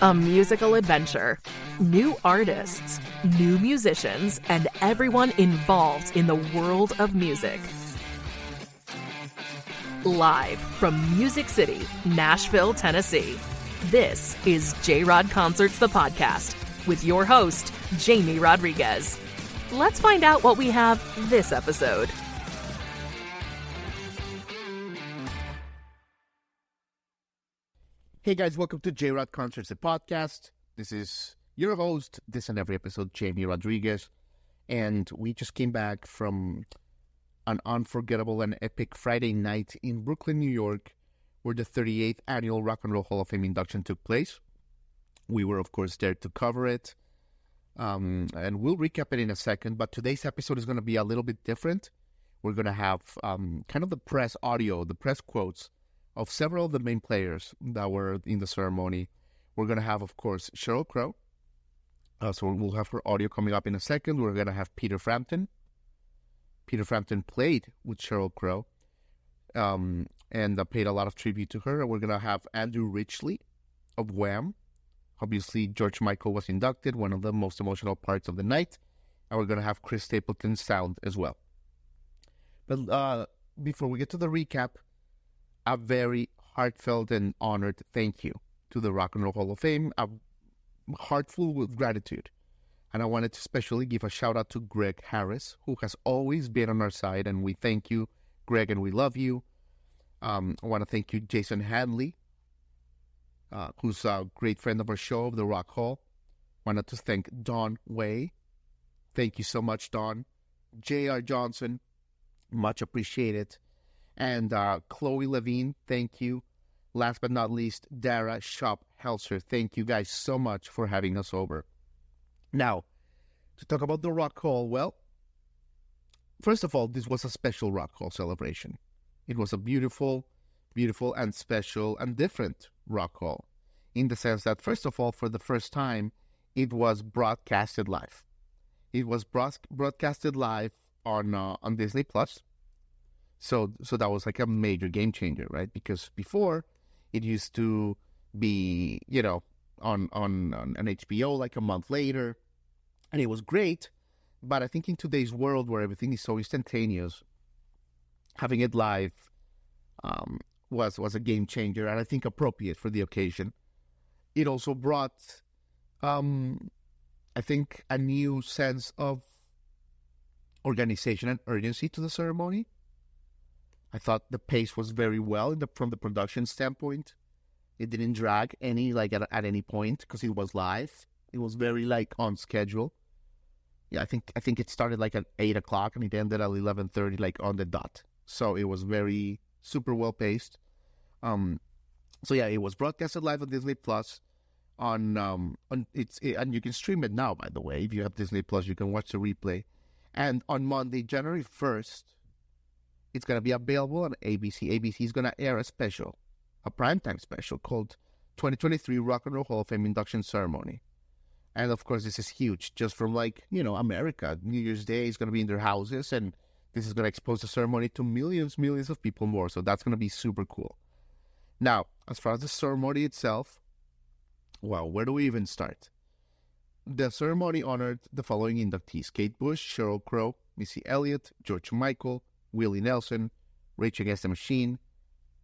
A musical adventure, new artists, new musicians, and everyone involved in the world of music. Live from Music City, Nashville, Tennessee, this is J-Rod Concerts, the podcast, with your host, Jamie Rodriguez. Let's find out what we have this episode. Hey guys, welcome to J-Rod Concerts, the podcast. This is your host, this and every episode, Jamie Rodriguez. And we just came back from an unforgettable and epic Friday night in Brooklyn, New York, where the 38th Annual Rock and Roll Hall of Fame induction took place. We were, of course, there to cover it. And we'll recap it in a second, but today's episode is going to be a little bit different. We're going to have kind of the press audio, the press quotes of several of the main players that were in the ceremony. We're going to have, of course, Sheryl Crow. So we'll have her audio coming up in a second. We're going to have Peter Frampton. Peter Frampton played with Sheryl Crow and paid a lot of tribute to her. And we're going to have Andrew Ridgeley of Wham. Obviously, George Michael was inducted, one of the most emotional parts of the night. And we're going to have Chris Stapleton's sound as well. But before we get to the recap, a very heartfelt and honored thank you to the Rock and Roll Hall of Fame. I'm heartful with gratitude. And I wanted to especially give a shout out to Greg Harris, who has always been on our side. And we thank you, Greg, and we love you. I want to thank you, Jason Hadley, who's a great friend of our show, of the Rock Hall. Wanted to thank Don Way. Thank you so much, Don. J.R. Johnson, much appreciated. And Chloe Levine, thank you. Last but not least, Dara Shop Helser. Thank you guys so much for having us over. Now, to talk about the Rock Hall, well, first of all, this was a special Rock Hall celebration. It was a beautiful, beautiful and special and different Rock Hall, in the sense that, first of all, for the first time, it was broadcasted live. It was broadcasted live on Disney Plus. So that was like a major game changer, right? Because before, it used to be, on an HBO like a month later, and it was great. But I think in today's world where everything is so instantaneous, having it live was a game changer, and I think appropriate for the occasion. It also brought, I think, a new sense of organization and urgency to the ceremony. I thought the pace was very well from the production standpoint. It didn't drag at any point because it was live. It was very on schedule. Yeah, I think it started at 8 o'clock and it ended at 11:30 on the dot. So it was very super well paced. So yeah, it was broadcasted live on Disney Plus. And you can stream it now. By the way, if you have Disney Plus, you can watch the replay. And on Monday, January 1st. It's going to be available on ABC. ABC is going to air a primetime special called 2023 Rock and Roll Hall of Fame Induction Ceremony. And of course, this is huge. Just from America, New Year's Day is going to be in their houses, and this is going to expose the ceremony to millions of people more. So that's going to be super cool. Now, as far as the ceremony itself, well, where do we even start? The ceremony honored the following inductees: Kate Bush, Sheryl Crow, Missy Elliott, George Michael, Willie Nelson, Rage Against the Machine,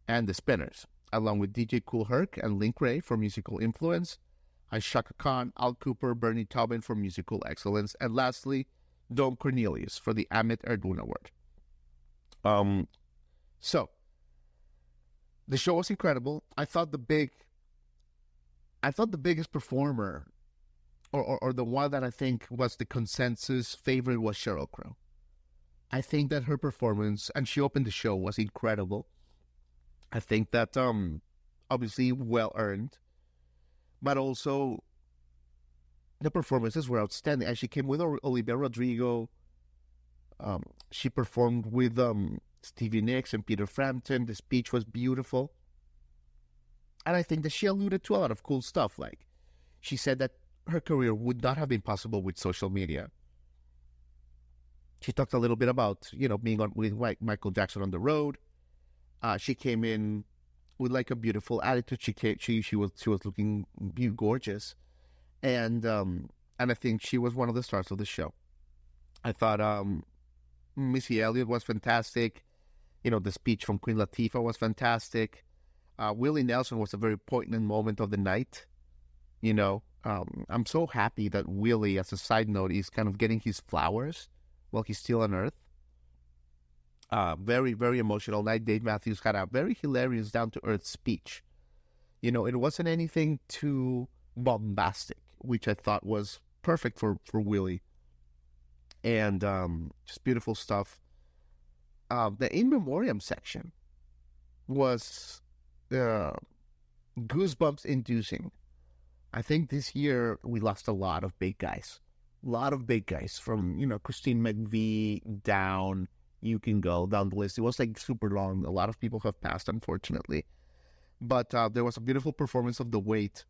and the Spinners, along with DJ Kool Herc and Link Wray for musical influence, and Shaka Khan, Al Kooper, Bernie Taupin for musical excellence, and lastly, Dom Cornelius for the Amit Erdun Award. So, the show was incredible. I thought the biggest performer, or the one that I think was the consensus favorite, was Sheryl Crow. I think that her performance, and she opened the show, was incredible. I think that, obviously, well-earned, but also the performances were outstanding. And she came with Olivia Rodrigo. She performed with Stevie Nicks and Peter Frampton. The speech was beautiful. And I think that she alluded to a lot of cool stuff. She said that her career would not have been possible with social media. She talked a little bit about, being with Michael Jackson on the road. She came in with like a beautiful attitude. She was looking gorgeous, and I think she was one of the stars of the show. I thought Missy Elliott was fantastic. The speech from Queen Latifah was fantastic. Willie Nelson was a very poignant moment of the night. I'm so happy that Willie, as a side note, is kind of getting his flowers while he's still on Earth. Very, very emotional night. Dave Matthews had a very hilarious, down-to-earth speech. It wasn't anything too bombastic, which I thought was perfect for Willie. And just beautiful stuff. The In Memoriam section was goosebumps-inducing. I think this year we lost a lot of big guys. From, Christine McVie down. You can go down the list. It was like super long. A lot of people have passed, unfortunately. But there was a beautiful performance of The Weight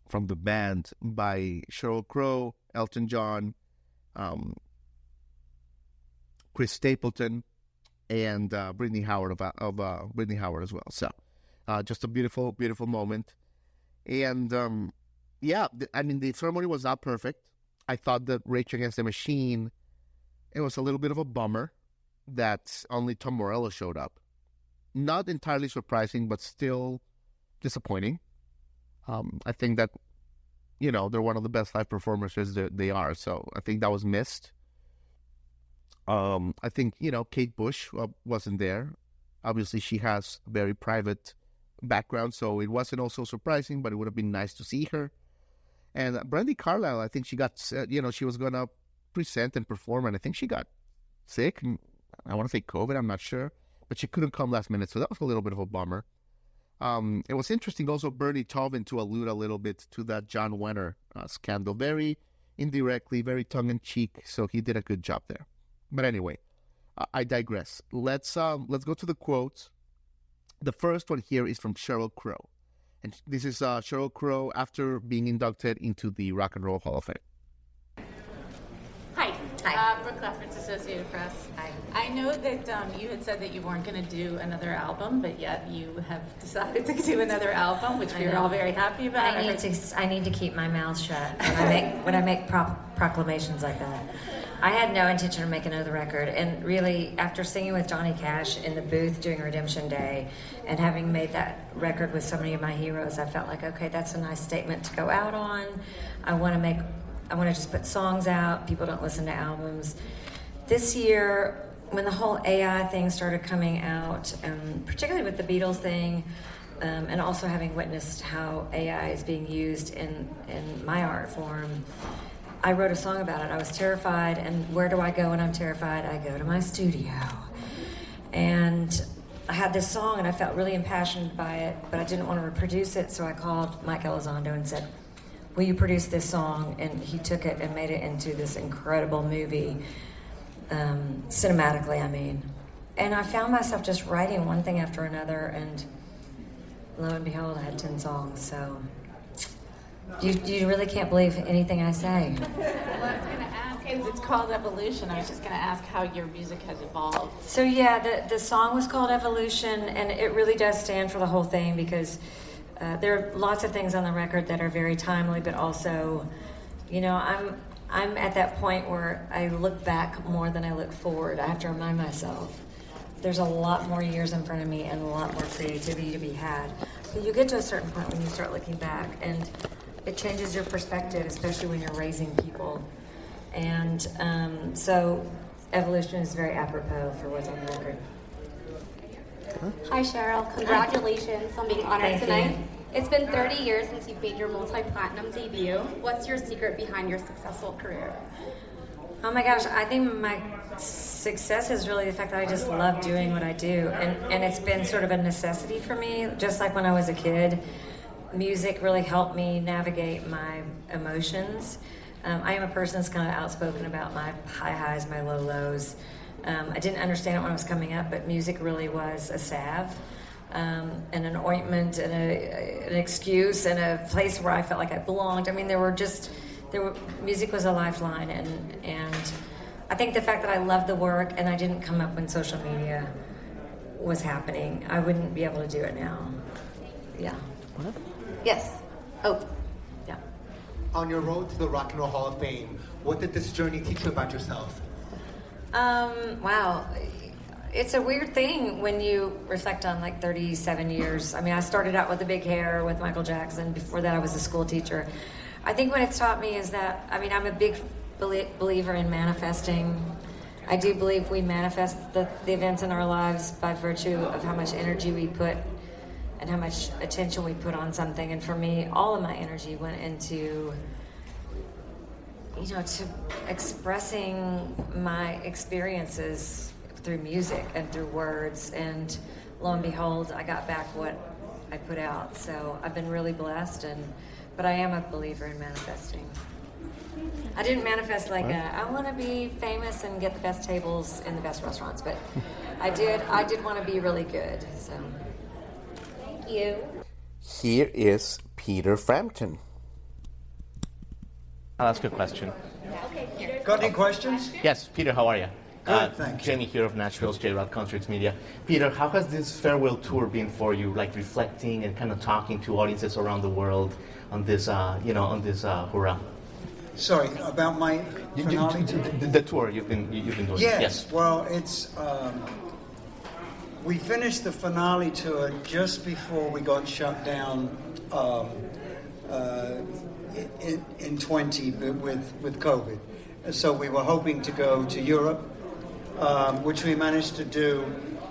from the band by Sheryl Crow, Elton John, Chris Stapleton, and Brittany Howard of Brittany Howard as well. So just a beautiful, beautiful moment. And the ceremony was not perfect. I thought that Rage Against the Machine, it was a little bit of a bummer that only Tom Morello showed up. Not entirely surprising, but still disappointing. I think that, they're one of the best live performers they are. So I think that was missed. I think, Kate Bush wasn't there. Obviously, she has a very private background, so it wasn't also surprising, but it would have been nice to see her. And Brandi Carlile, I think she got, she was going to present and perform, and I think she got sick. I want to say COVID, I'm not sure. But she couldn't come last minute, so that was a little bit of a bummer. It was interesting also Bernie Taupin to allude a little bit to that John Wenner scandal. Very indirectly, very tongue-in-cheek, so he did a good job there. But anyway, I digress. Let's go to the quotes. The first one here is from Sheryl Crow. And this is Sheryl Crow after being inducted into the Rock and Roll Hall of Fame. Hi. Brooke Lefferts, Associated Press. Hi. I know that you had said that you weren't going to do another album, but yet you have decided to do another album, which we're all very happy about. I need to keep my mouth shut when I make proclamations like that. I had no intention of making another record, and really, after singing with Johnny Cash in the booth during Redemption Day, and having made that record with so many of my heroes, I felt like, okay, that's a nice statement to go out on. I want to just put songs out. People don't listen to albums. This year, when the whole AI thing started coming out, particularly with the Beatles thing, and also having witnessed how AI is being used in my art form, I wrote a song about it. I was terrified, and where do I go when I'm terrified? I go to my studio. And I had this song, and I felt really impassioned by it, but I didn't want to reproduce it, so I called Mike Elizondo and said, will you produce this song? And he took it and made it into this incredible movie, cinematically, I mean. And I found myself just writing one thing after another, and lo and behold, I had 10 songs, so... You really can't believe anything I say. Well, I was going to ask, it's called Evolution. I was just going to ask how your music has evolved. So yeah, the song was called Evolution, and it really does stand for the whole thing, because there are lots of things on the record that are very timely, but also, I'm at that point where I look back more than I look forward. I have to remind myself there's a lot more years in front of me and a lot more creativity to be had. But you get to a certain point when you start looking back, and it changes your perspective, especially when you're raising people. And so Evolution is very apropos for what's on the record. Hi, Sheryl. Congratulations on being honored tonight. You. It's been 30 years since you've made your multi-platinum debut. What's your secret behind your successful career? Oh my gosh, I think my success is really the fact that I just love doing what I do. And it's been sort of a necessity for me, just like when I was a kid. Music really helped me navigate my emotions. I am a person that's kind of outspoken about my high highs, my low lows. I didn't understand it when I was coming up, but music really was a salve, and an ointment, and an excuse, and a place where I felt like I belonged. I mean, music was a lifeline, and I think the fact that I loved the work and I didn't come up when social media was happening, I wouldn't be able to do it now. yeah. What? Yes. Oh, yeah. On your road to the Rock and Roll Hall of Fame, what did this journey teach you about yourself? Wow. It's a weird thing when you reflect on like 37 years. I mean, I started out with the big hair with Michael Jackson. Before that, I was a school teacher. I think what it's taught me is that, I mean, I'm a big believer in manifesting. I do believe we manifest the events in our lives by virtue of how much energy we put and how much attention we put on something. And for me, all of my energy went into, to expressing my experiences through music and through words. And lo and behold, I got back what I put out. So I've been really blessed, but I am a believer in manifesting. I didn't manifest like I want to be famous and get the best tables in the best restaurants, but I did want to be really good. So thank you. Here is Peter Frampton. I'll ask you a question. Got any questions? Yes, Peter, how are you? Good, thank you. Jamie here of Nashville's J-Rod Concerts Media. Peter, how has this farewell tour been for you, like reflecting and kind of talking to audiences around the world on this, hurrah? Sorry, about my finale tour? The tour you've been doing. Yes. Well, it's we finished the finale tour just before we got shut down in 20 with COVID. So we were hoping to go to Europe, which we managed to do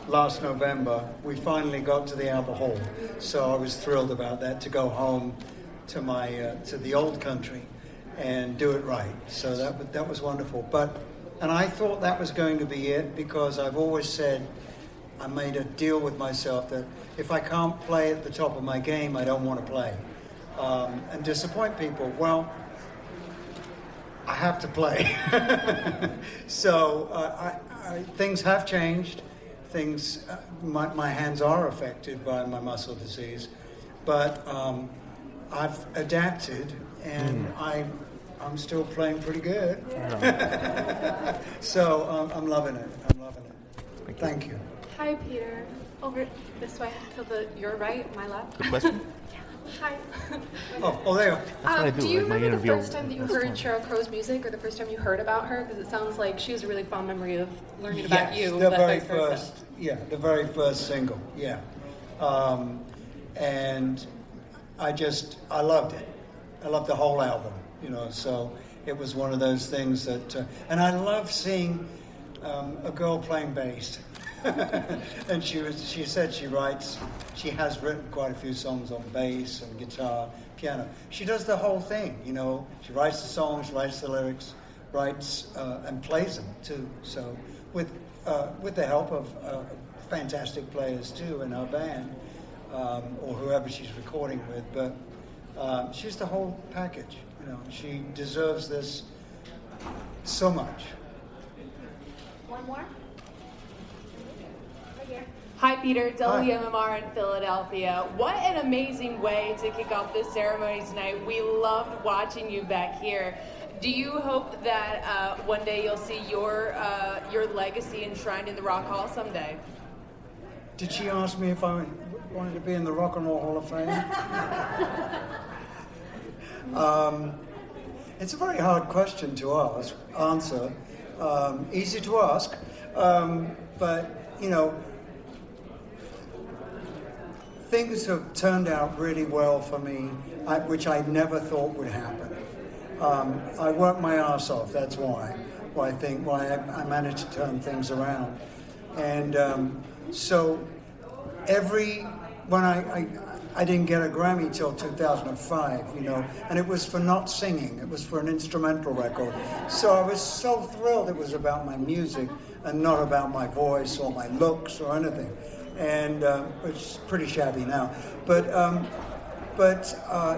last November. We finally got to the Albert Hall, so I was thrilled about that, to go home to to the old country and do it right. So that was wonderful. And I thought that was going to be it, because I've always said, I made a deal with myself that if I can't play at the top of my game, I don't want to play and disappoint people. Well, I have to play. So things have changed. My hands are affected by my muscle disease, but I've adapted, and I'm still playing pretty good. So I'm loving it. Thank you. Hi, Peter. Over this way to your right, my left. Good question? Hi. Oh, there. Do you remember the first time that you heard Sheryl Crow's music, or the first time you heard about her? Because it sounds like she has a really fond memory of learning about you. The very first single. Yeah. And I loved it. I loved the whole album. So it was one of those things that, and I love seeing a girl playing bass. And she said she has written quite a few songs on bass and guitar, piano. She does the whole thing, She writes the songs, writes the lyrics, writes and plays them too. So with the help of fantastic players too in our band, or whoever she's recording with, but she's the whole package. She deserves this so much. One more. Hi, Peter. WMMR in Philadelphia. What an amazing way to kick off this ceremony tonight. We loved watching you back here. Do you hope that one day you'll see your legacy enshrined in the Rock Hall someday? Did she ask me if I wanted to be in the Rock and Roll Hall of Fame? It's a very hard question to answer. Easy to ask, but things have turned out really well for me, which I never thought would happen. I worked my ass off. That's why I managed to turn things around, and so when I didn't get a Grammy till 2005, and it was for not singing. It was for an instrumental record. So I was so thrilled it was about my music and not about my voice or my looks or anything, and which is pretty shabby now.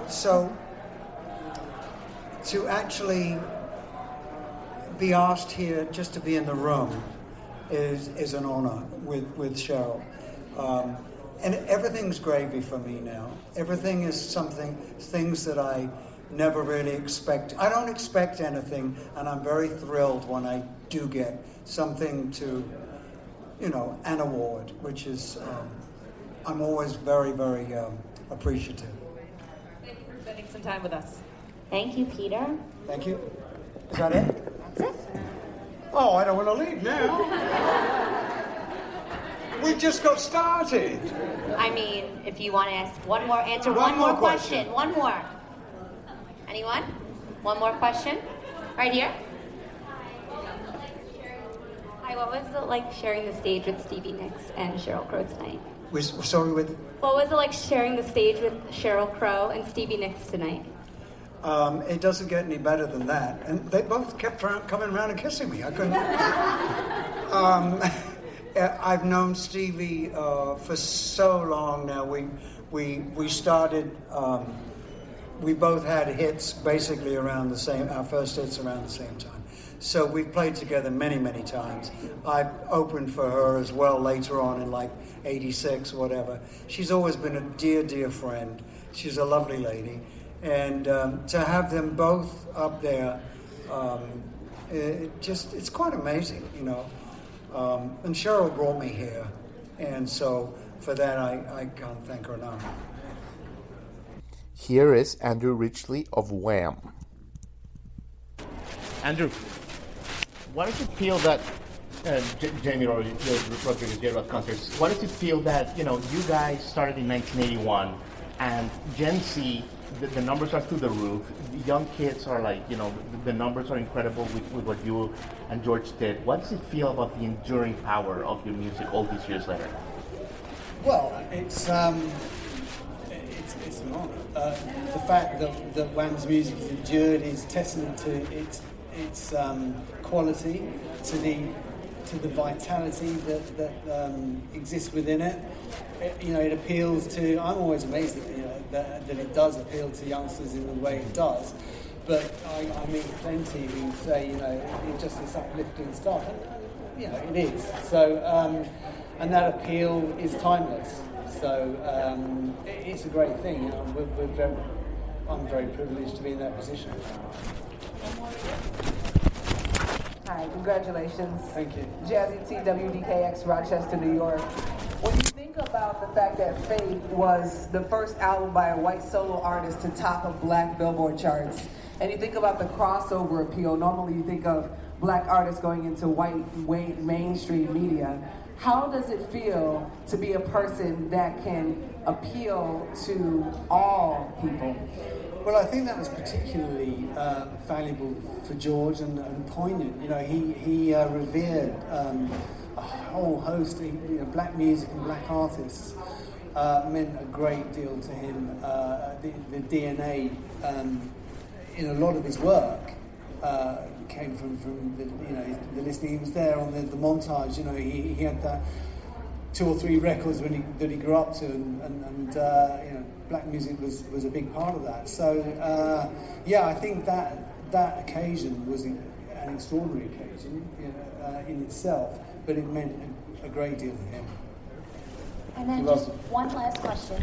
So to actually be asked here just to be in the room is an honor with Sheryl. And everything's gravy for me now. Everything is things that I never really expect. I don't expect anything, and I'm very thrilled when I do get something an award, which is, I'm always very, very appreciative. Thank you for spending some time with us. Thank you, Peter. Thank you. Is that it? That's it. Oh, I don't want to leave now. We just got started. I mean, if you want to ask one more, answer One one more more question. One more. Anyone? One more question? Right here. Hi, what was it like sharing the stage with Stevie Nicks and Sheryl Crow tonight? We're sorry with... What was it like sharing the stage with Sheryl Crow and Stevie Nicks tonight? It doesn't get any better than that. And they both kept coming around and kissing me. I couldn't... I've known Stevie for so long now. We started... we both had hits basically around the same... Our first hits around the same time. So we've played together many, many times. I've opened for her as well later on in like 86 or whatever. She's always been a dear, dear friend. She's a lovely lady. And to have them both up there, it's quite amazing, you know. And Sheryl brought me here. And so for that, I can't thank her enough. Here is Andrew Ridgeley of Wham. Andrew, why does it feel that Jamie Rodriguez, J-Rod Concerts, why does it feel that, you guys started in 1981 and Gen Z, the numbers are through the roof, the young kids are like, the numbers are incredible with what you and George did. What does it feel about the enduring power of your music all these years later? Well, it's an honor. The fact that Wham's music has endured is testament to its quality, to the vitality that exists within it. It appeals to. I'm always amazed that it does appeal to youngsters in the way it does. But I meet plenty who say it's just this uplifting stuff. And, it is. So and that appeal is timeless. So it's a great thing. I'm very privileged to be in that position. Hi, congratulations. Thank you. Jazzy T, WDKX, Rochester, New York. When you think about the fact that Fate was the first album by a white solo artist to top a black Billboard charts, and you think about the crossover appeal, normally you think of black artists going into white mainstream media. How does it feel to be a person that can appeal to all people? Well, I think that was particularly valuable for George and poignant. He revered a whole host of black music and black artists. Meant a great deal to him. The DNA in a lot of his work came from the listening. He was there on the montage. He had that 2 or 3 records that he grew up to, and black music was a big part of that. So I think that occasion was an extraordinary occasion in itself, but it meant a great deal to him. And then just one last question.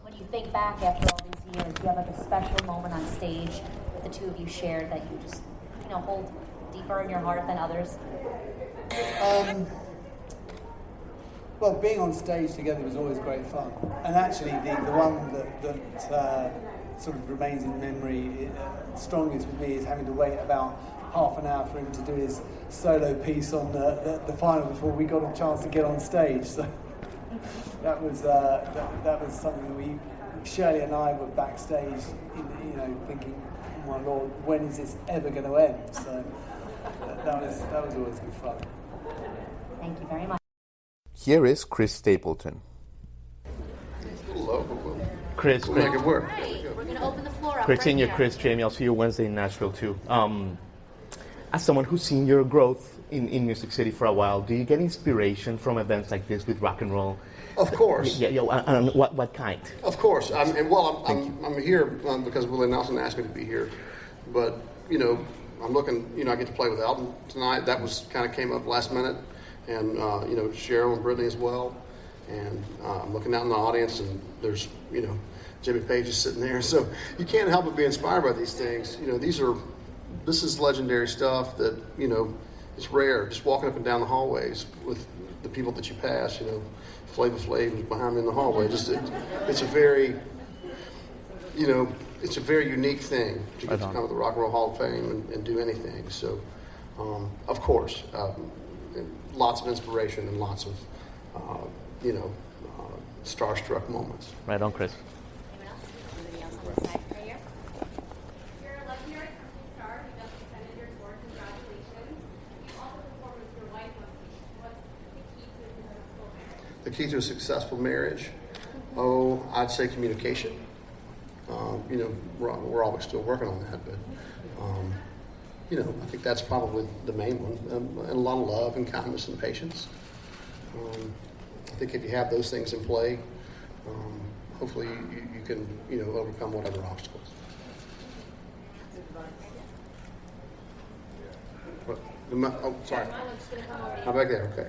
When you think back after all these years, do you have like a special moment on stage that the two of you shared that you just hold deeper in your heart than others? Well, being on stage together was always great fun. And actually, the one that sort of remains in memory strongest with me is having to wait about half an hour for him to do his solo piece on the final before we got a chance to get on stage. So that was something Shirley and I were backstage, thinking, oh my Lord, when is this ever going to end? So that was always good fun. Thank you very much. Here is Chris Stapleton. It's a little low, but Chris, we'll make it work. Right, we're going to open the floor up. Great right seeing you, here. Chris, Jamie. I'll see you Wednesday in Nashville, too. As someone who's seen your growth in Music City for a while, do you get inspiration from events like this with rock and roll? Of course. Yeah, and what kind? Of course. I'm here because Willie Nelson asked me to be here. But, I'm looking, I get to play with Elton tonight. That was kind of came up last minute. And, Cheryl and Brittany as well. And I'm looking out in the audience, and there's, Jimmy Page is sitting there. So you can't help but be inspired by these things. This is legendary stuff that, it's rare. Just walking up and down the hallways with the people that you pass, Flavor Flav was behind me in the hallway. It's a very, it's a very unique thing to get to come to the Rock and Roll Hall of Fame and do anything. So, of course, lots of inspiration and lots of, starstruck moments. Right on, Chris. The key to a successful marriage, I'd say communication. We're always still working on that, but I think that's probably the main one. And a lot of love and kindness and patience. I think if you have those things in play, hopefully you can overcome whatever obstacles. Sorry. How back there? Okay.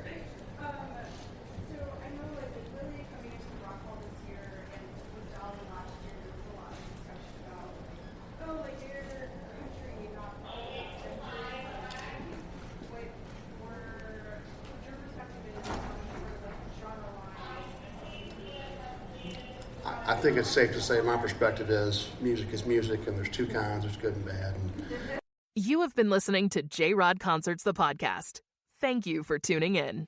I think it's safe to say my perspective is music, and there's two kinds, there's good and bad. You have been listening to J-Rod Concerts, the podcast. Thank you for tuning in.